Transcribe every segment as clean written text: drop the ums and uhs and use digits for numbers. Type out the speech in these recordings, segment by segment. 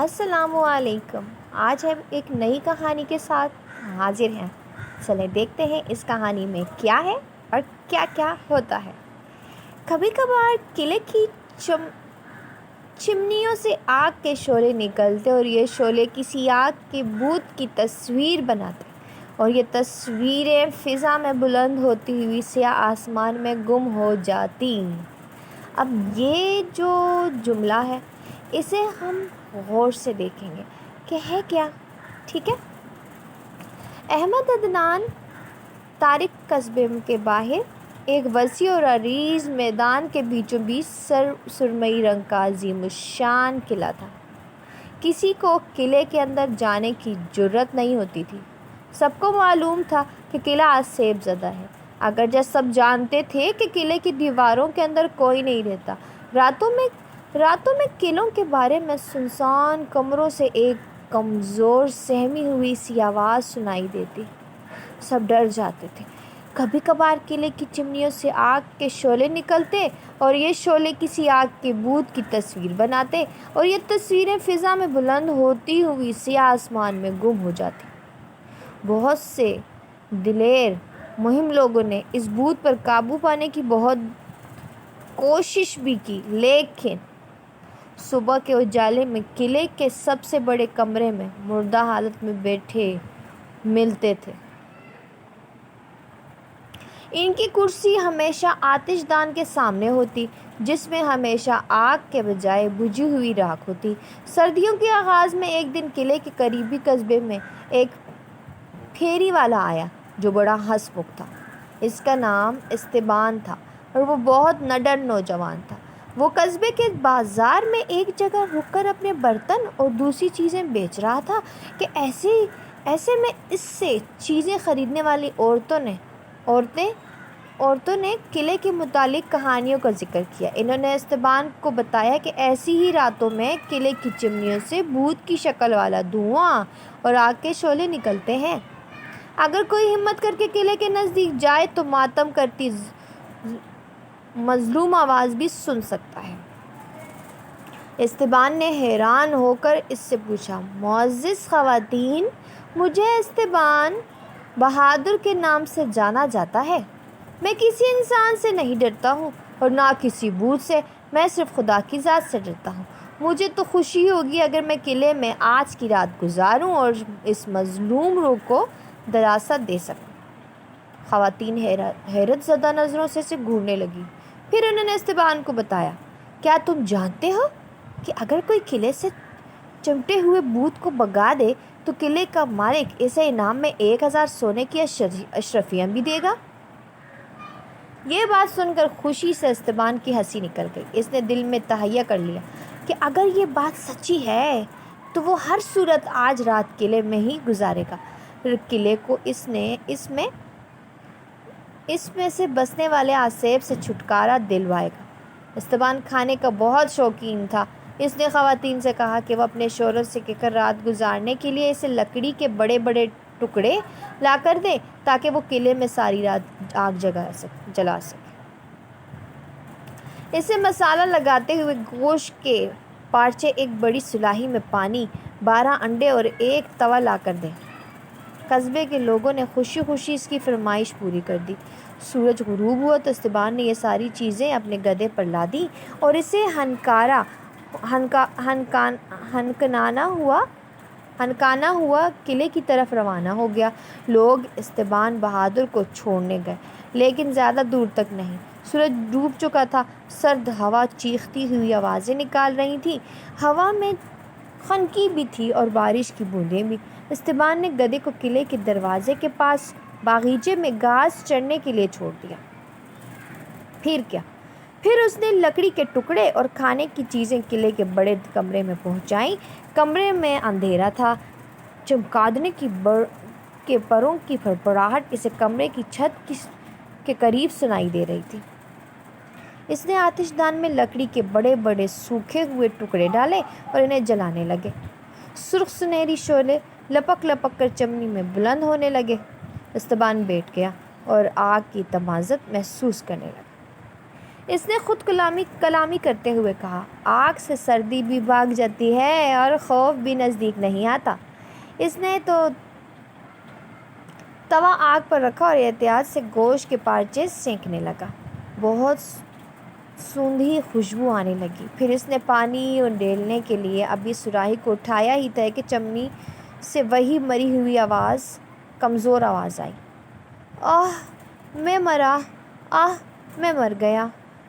السلام علیکم۔ آج ہم ایک نئی کہانی کے ساتھ حاضر ہیں۔ چلیں دیکھتے ہیں اس کہانی میں کیا ہے اور کیا کیا ہوتا ہے۔ کبھی کبھار قلعے کی چمنیوں سے آگ کے شعلے نکلتے اور یہ شعلے کسی آگ کے بت کی تصویر بناتے اور یہ تصویریں فضا میں بلند ہوتی ہوئی سیاہ آسمان میں گم ہو جاتی۔ اب یہ جو جملہ ہے اسے ہم غور سے دیکھیں گے کہ ہے کیا، ٹھیک ہے۔ احمد عدنان طارق قصبے کے باہر ایک وسیع اور عریض میدان کے بیچوں بیچ سرمئی رنگ کا عظیم الشان قلعہ تھا۔ کسی کو قلعے کے اندر جانے کی جرأت نہیں ہوتی تھی۔ سب کو معلوم تھا کہ قلعہ آسیب زدہ ہے، اگرچہ سب جانتے تھے کہ قلعے کی دیواروں کے اندر کوئی نہیں رہتا۔ راتوں میں قلعوں کے بارے میں سنسان کمروں سے ایک کمزور سہمی ہوئی سی آواز سنائی دیتی۔ سب ڈر جاتے تھے۔ کبھی کبھار قلعے کی چمنیوں سے آگ کے شعلے نکلتے اور یہ شعلے کسی آگ کے بت کی تصویر بناتے اور یہ تصویریں فضا میں بلند ہوتی ہوئی سیاہ آسمان میں گم ہو جاتی۔ بہت سے دلیر مہم لوگوں نے اس بت پر قابو پانے کی بہت کوشش بھی کی، لیکن صبح کے اجالے میں قلعے کے سب سے بڑے کمرے میں مردہ حالت میں بیٹھے ملتے تھے۔ ان کی کرسی ہمیشہ آتش دان کے سامنے ہوتی، جس میں ہمیشہ آگ کے بجائے بجھی ہوئی راکھ ہوتی۔ سردیوں کے آغاز میں ایک دن قلعے کے قریبی قصبے میں ایک پھیری والا آیا جو بڑا ہنس مکھ تھا۔ اس کا نام استبان تھا اور وہ بہت نڈر نوجوان تھا۔ وہ قصبے کے بازار میں ایک جگہ رک کر اپنے برتن اور دوسری چیزیں بیچ رہا تھا کہ ایسے میں اس سے چیزیں خریدنے والی عورتوں نے قلعے کے متعلق کہانیوں کا ذکر کیا۔ انہوں نے استبان کو بتایا کہ ایسی ہی راتوں میں قلعے کی چمنیوں سے بھوت کی شکل والا دھواں اور آگ کے شعلے نکلتے ہیں۔ اگر کوئی ہمت کر کے قلعے کے نزدیک جائے تو ماتم کرتی مظلوم آواز بھی سن سکتا ہے۔ استبان نے حیران ہو کر اس سے پوچھا، معزز خواتین، مجھے استبان بہادر کے نام سے جانا جاتا ہے۔ میں کسی انسان سے نہیں ڈرتا ہوں اور نہ کسی بھوت سے، میں صرف خدا کی ذات سے ڈرتا ہوں۔ مجھے تو خوشی ہوگی اگر میں قلعے میں آج کی رات گزاروں اور اس مظلوم روح کو دراست دے سکوں۔ خواتین حیرت زدہ نظروں سے اسے گھورنے لگی۔ پھر انہوں نے استبان کو بتایا، کیا تم جانتے ہو کہ اگر کوئی قلعے سے چمٹے ہوئے بھوت کو بھگا دے تو قلعے کا مالک اسے انعام میں 1000 سونے کی اشرفیاں بھی دے گا؟ یہ بات سن کر خوشی سے استبان کی ہنسی نکل گئی۔ اس نے دل میں تہیہ کر لیا کہ اگر یہ بات سچی ہے تو وہ ہر صورت آج رات قلعے میں ہی گزارے گا۔ قلعے کو اس میں سے بسنے والے آسیب سے چھٹکارا دلوائے گا۔ استبان کھانے کا بہت شوقین تھا۔ اس نے خواتین سے کہا کہ وہ اپنے شوہر سے کہہ کر رات گزارنے کے لیے اسے لکڑی کے بڑے بڑے ٹکڑے لا کر دے تاکہ وہ قلعے میں ساری رات آگ جلا سکے۔ اسے مسالہ لگاتے ہوئے گوشت کے پارچے، ایک بڑی سلاہی میں پانی، 12 انڈے اور ایک توا لا کر دیں۔ قصبے کے لوگوں نے خوشی خوشی اس کی فرمائش پوری کر دی۔ سورج غروب ہوا تو استبان نے یہ ساری چیزیں اپنے گدھے پر لادیں اور اسے ہنکانا ہوا قلعے کی طرف روانہ ہو گیا۔ لوگ استبان بہادر کو چھوڑنے گئے، لیکن زیادہ دور تک نہیں۔ سورج ڈوب چکا تھا، سرد ہوا چیختی ہوئی آوازیں نکال رہی تھی، ہوا میں خنکی بھی تھی اور بارش کی بوندیں بھی۔ استبان نے گدھے کو قلعے کے دروازے کے پاس باغیچے میں گھاس چرنے کے لیے چھوڑ دیا۔ پھر کیا؟ پھر اس نے لکڑی کے ٹکڑے اور کھانے کی چیزیں قلعے کے بڑے کمرے میں پہنچائیں۔ کمرے میں اندھیرا تھا، چمگادڑوں کے پروں کی پھڑپڑاہٹ اسے کمرے کی چھت کے قریب سنائی دے رہی تھی۔ اس نے آتش دان میں لکڑی کے بڑے بڑے سوکھے ہوئے ٹکڑے ڈالے اور انہیں جلانے لگے۔ سرخ سنہری شعلے لپک لپک کر چمنی میں بلند ہونے لگے۔ استبان بیٹھ گیا اور آگ کی تمازت محسوس کرنے لگا۔ اس نے خود کلامی کرتے ہوئے کہا، آگ سے سردی بھی بھاگ جاتی ہے اور خوف بھی نزدیک نہیں آتا۔ اس نے تو توا آگ پر رکھا اور احتیاط سے گوشت کے پارچے سینکنے لگا۔ بہت سوندھی خوشبو آنے لگی۔ پھر اس نے پانی ڈالنے کے لیے ابھی سراہی کو اٹھایا ہی تھا کہ چمنی سے وہی مری ہوئی آواز، کمزور آواز آئی، آہ میں مرا، آہ میں مر گیا۔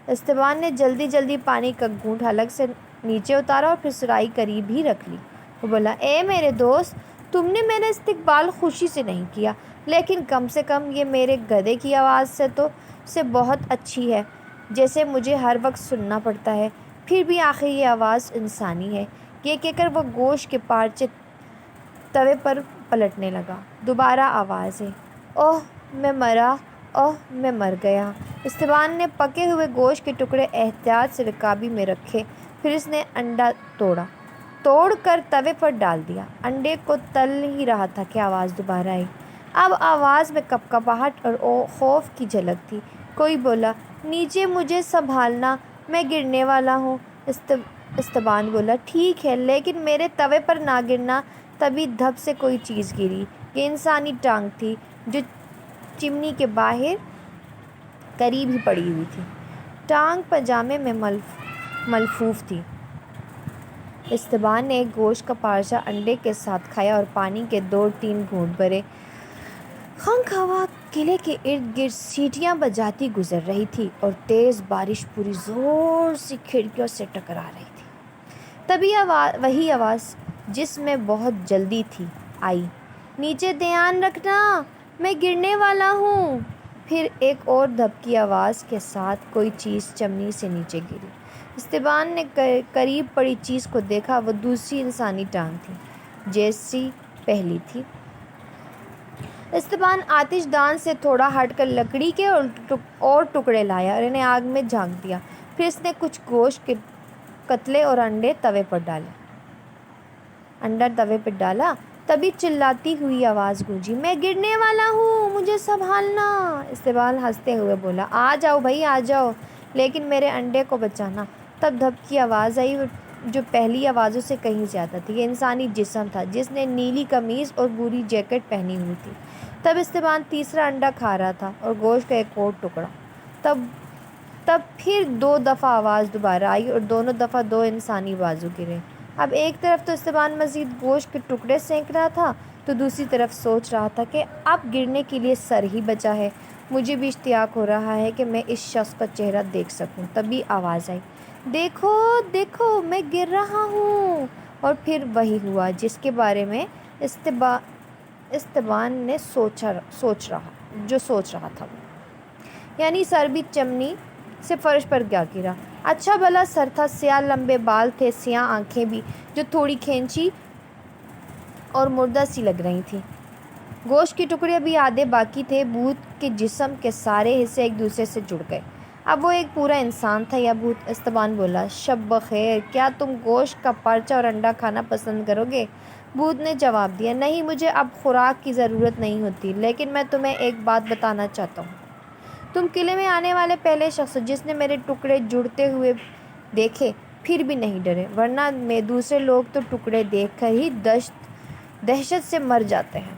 استبان نے جلدی پانی کا گھونٹ حلق سے نیچے اتارا اور پھر سراہی قریب ہی رکھ لی۔ وہ بولا، اے میرے دوست، تم نے میرا استقبال خوشی سے نہیں کیا، لیکن کم سے کم یہ میرے گدھے کی آواز سے بہت اچھی ہے، جیسے مجھے ہر وقت سننا پڑتا ہے۔ پھر بھی آخر یہ آواز انسانی ہے۔ یہ کہہ کر وہ گوشت کے پارچے توے پر پلٹنے لگا۔ دوبارہ آواز ہے، اوہ میں مرا، اوہ میں مر گیا۔ استبان نے پکے ہوئے گوشت کے ٹکڑے احتیاط سے رکابی میں رکھے۔ پھر اس نے انڈا توڑ کر توے پر ڈال دیا۔ انڈے کو تل ہی رہا تھا کہ آواز دوبارہ آئی۔ اب آواز میں کپکپاہٹ اور خوف کی جھلک تھی۔ کوئی بولا، نیچے مجھے سنبھالنا، میں گرنے والا ہوں۔ استبان بولا، ٹھیک ہے، لیکن میرے توے پر نہ گرنا۔ تبھی دھپ سے کوئی چیز گری۔ یہ انسانی ٹانگ تھی جو چمنی کے باہر قریب ہی پڑی ہوئی تھی۔ ٹانگ پاجامے میں ملفوف تھی۔ استبان نے ایک گوشت کا پارچہ انڈے کے ساتھ کھایا اور پانی کے 2-3 گھونٹ بھرے۔ خنک ہوا قلعے کے ارد گرد سیٹیاں بجاتی گزر رہی تھی اور تیز بارش پوری زور سے کھڑکیوں سے ٹکرا رہی تھی۔ تبھی وہی آواز، جس میں بہت جلدی تھی، آئی، نیچے دھیان رکھنا، میں گرنے والا ہوں۔ پھر ایک اور دھپ کی آواز کے ساتھ کوئی چیز چمنی سے نیچے گری۔ استبان نے قریب پڑی چیز کو دیکھا۔ وہ دوسری انسانی ٹانگ تھی، جیسی پہلی تھی۔ استبان آتش دان سے تھوڑا ہٹ کر لکڑی کے اور ٹکڑے لایا اور انہیں آگ میں جھونک دیا۔ پھر اس نے کچھ گوشت کے کتلے اور انڈا توے پر ڈالا۔ تبھی چلاتی ہوئی آواز گونجی، میں گرنے والا ہوں، مجھے سنبھالنا۔ استبان ہنستے ہوئے بولا، آ جاؤ بھائی، آ جاؤ، لیکن میرے انڈے کو بچانا۔ تب دھپ کی آواز آئی جو پہلی آوازوں سے کہیں زیادہ تھی۔ یہ انسانی جسم تھا جس نے نیلی قمیض اور بھوری جیکٹ پہنی ہوئی تھی۔ تب استبان تیسرا انڈا کھا رہا تھا اور گوشت کا ایک اور ٹکڑا۔ تب پھر 2 دفعہ آواز دوبارہ آئی اور دونوں دفعہ 2 انسانی بازو گرے۔ اب ایک طرف تو استبان مزید گوشت کے ٹکڑے سینک رہا تھا تو دوسری طرف سوچ رہا تھا کہ اب گرنے کے لیے سر ہی بچا ہے۔ مجھے بھی اشتیاق ہو رہا ہے کہ میں اس شخص کا چہرہ دیکھ سکوں۔ تبھی آواز آئی، دیکھو دیکھو، میں گر رہا ہوں۔ اور پھر وہی ہوا جس کے بارے میں استبان نے سوچ رہا تھا، یعنی سر بھی چمنی سے فرش پر گرا۔ اچھا بھلا سر تھا، سیاہ لمبے بال تھے، سیاہ آنکھیں بھی جو تھوڑی کھینچی اور مردہ سی لگ رہی تھیں۔ گوشت کے ٹکڑے ابھی آدھے باقی تھے۔ بھوت کے جسم کے سارے حصے ایک دوسرے سے جڑ گئے۔ اب وہ ایک پورا انسان تھا یا بھوت؟ استبان بولا، شب بخیر، کیا تم گوشت کا پارچہ اور انڈا کھانا پسند کرو گے؟ بھوت نے جواب دیا، نہیں، مجھے اب خوراک کی ضرورت نہیں ہوتی، لیکن میں تمہیں ایک بات بتانا چاہتا ہوں۔ تم قلعے میں آنے والے پہلے شخص ہو جس نے میرے ٹکڑے جڑتے ہوئے دیکھے، پھر بھی نہیں ڈرے، ورنہ دوسرے لوگ تو ٹکڑے دیکھ کر ہی دہشت سے مر جاتے ہیں۔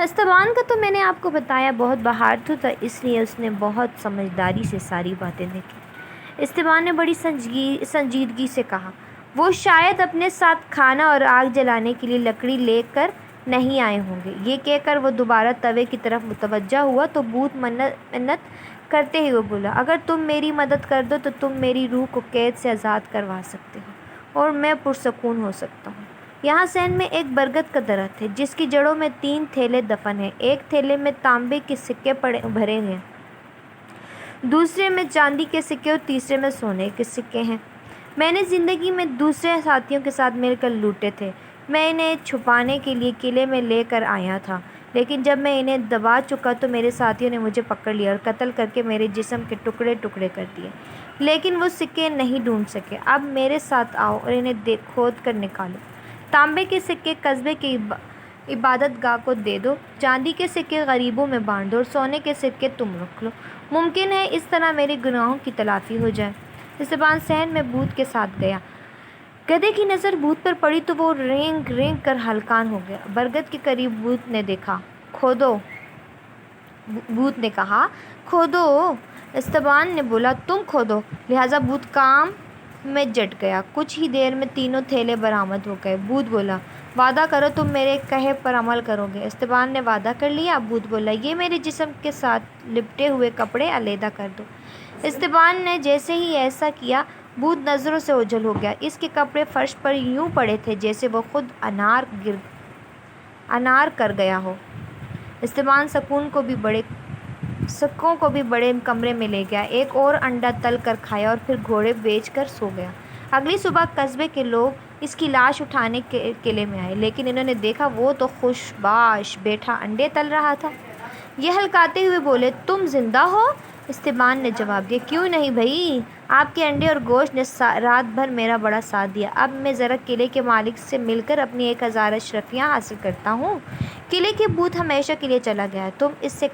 استبان کا تو میں نے آپ کو بتایا بہت بہادر تھا، اس لیے اس نے بہت سمجھداری سے ساری باتیں دیکھی۔ استبان نے بڑی سنجیدگی سے کہا، وہ شاید اپنے ساتھ کھانا اور آگ جلانے کے لیے لکڑی لے کر نہیں آئے ہوں گے۔ یہ کہہ کر وہ دوبارہ توے کی طرف متوجہ ہوا تو بھوت منت کرتے ہوئے بولا، اگر تم میری مدد کر دو تو تم میری روح کو قید سے آزاد کروا سکتے ہو اور میں پرسکون ہو سکتا ہوں۔ یہاں سین میں ایک برگد کا درخت ہے جس کی جڑوں میں 3 تھیلے دفن ہیں۔ ایک تھیلے میں تانبے کے سکے بھرے ہیں، دوسرے میں چاندی کے سکے اور تیسرے میں سونے کے سکے ہیں۔ میں نے زندگی میں دوسرے ساتھیوں کے ساتھ مل کر لوٹے تھے۔ میں انہیں چھپانے کے لیے قلعے میں لے کر آیا تھا، لیکن جب میں انہیں دبا چکا تو میرے ساتھیوں نے مجھے پکڑ لیا اور قتل کر کے میرے جسم کے ٹکڑے ٹکڑے کر دیے، لیکن وہ سکے نہیں ڈھونڈ سکے۔ اب میرے ساتھ آؤ اور انہیں کھود کر نکالو۔ تانبے کے سکے قصبے کے عبادت گاہ کو دے دو، چاندی کے سکے غریبوں میں بانٹ دو اور سونے کے سکے تم رکھ لو۔ ممکن ہے اس طرح میرے گناہوں کی تلافی ہو جائے۔ استبان صحن میں بھوت کے ساتھ گیا۔ گدھے کی نظر بھوت پر پڑی تو وہ رینگ رینگ کر ہلکان ہو گیا۔ برگد کے قریب بھوت نے دیکھا۔ کھودو، بھوت نے کہا، کھودو۔ استبان نے بولا، تم کھودو۔ لہٰذا بھوت کام میں جٹ گیا۔ کچھ ہی دیر میں تینوں تھیلے برآمد ہو گئے۔ بھوت بولا، وعدہ کرو تم میرے کہے پر عمل کرو گے۔ استبان نے وعدہ کر لیا۔ بھوت بولا، یہ میرے جسم کے ساتھ لپٹے ہوئے کپڑے علیحدہ کر دو۔ استبان نے جیسے ہی ایسا کیا، بھوت نظروں سے اوجھل ہو گیا۔ اس کے کپڑے فرش پر یوں پڑے تھے جیسے وہ خود انار کر گیا ہو۔ استبان سکوں کو بھی بڑے کمرے میں لے گیا، ایک اور انڈا تل کر کھایا اور پھر گھوڑے بیچ کر سو گیا۔ اگلی صبح قصبے کے لوگ اس کی لاش اٹھانے قلعے میں آئے، لیکن انہوں نے دیکھا وہ تو خوش باش بیٹھا انڈے تل رہا تھا۔ یہ ہلکاتے ہوئے بولے، تم زندہ ہو؟ استبان نے جواب دیا، کیوں نہیں بھئی، آپ کے انڈے اور گوشت نے رات بھر میرا بڑا ساتھ دیا۔ اب میں ذرا قلعے کے مالک سے مل کر اپنی 1000 اشرفیاں حاصل کرتا ہوں۔ قلعے کے بھوت ہمیشہ کے لیے چلا گیا ہے۔ تم اس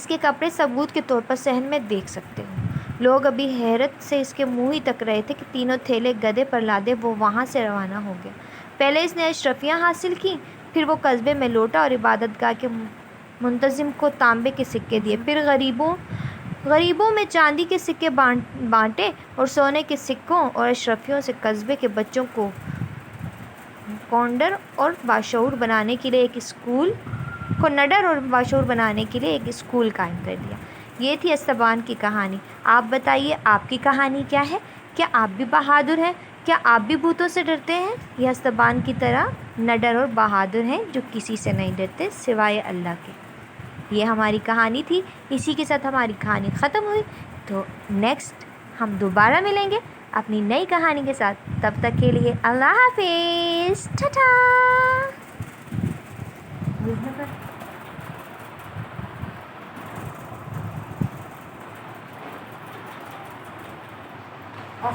کے کپڑے ثبوت کے طور پر صحن میں دیکھ سکتے ہو۔ لوگ ابھی حیرت سے اس کے منہ ہی تک رہے تھے کہ تینوں تھیلے گدھے پر لادے وہ وہاں سے روانہ ہو گیا۔ پہلے اس نے اشرفیاں حاصل کی، پھر وہ قصبے میں لوٹا اور عبادت گاہ کے منتظم کو تانبے کے سکے دیے، پھر غریبوں میں چاندی کے سکے بانٹے اور سونے کے سکوں اور اشرفیوں سے قصبے کے بچوں کو نڈر اور باشعور بنانے کے لیے ایک اسکول قائم کر دیا۔ یہ تھی استبان کی کہانی۔ آپ بتائیے، آپ کی کہانی کیا ہے؟ کیا آپ بھی بہادر ہیں؟ کیا آپ بھی بھوتوں سے ڈرتے ہیں یا استبان کی طرح نڈر اور بہادر ہیں جو کسی سے نہیں ڈرتے سوائے اللہ کے؟ یہ ہماری کہانی تھی۔ اسی کے ساتھ ہماری کہانی ختم ہوئی۔ تو نیکسٹ ہم دوبارہ ملیں گے اپنی نئی کہانی کے ساتھ۔ تب تک کے لیے اللہ حافظ، ٹاٹا۔ اور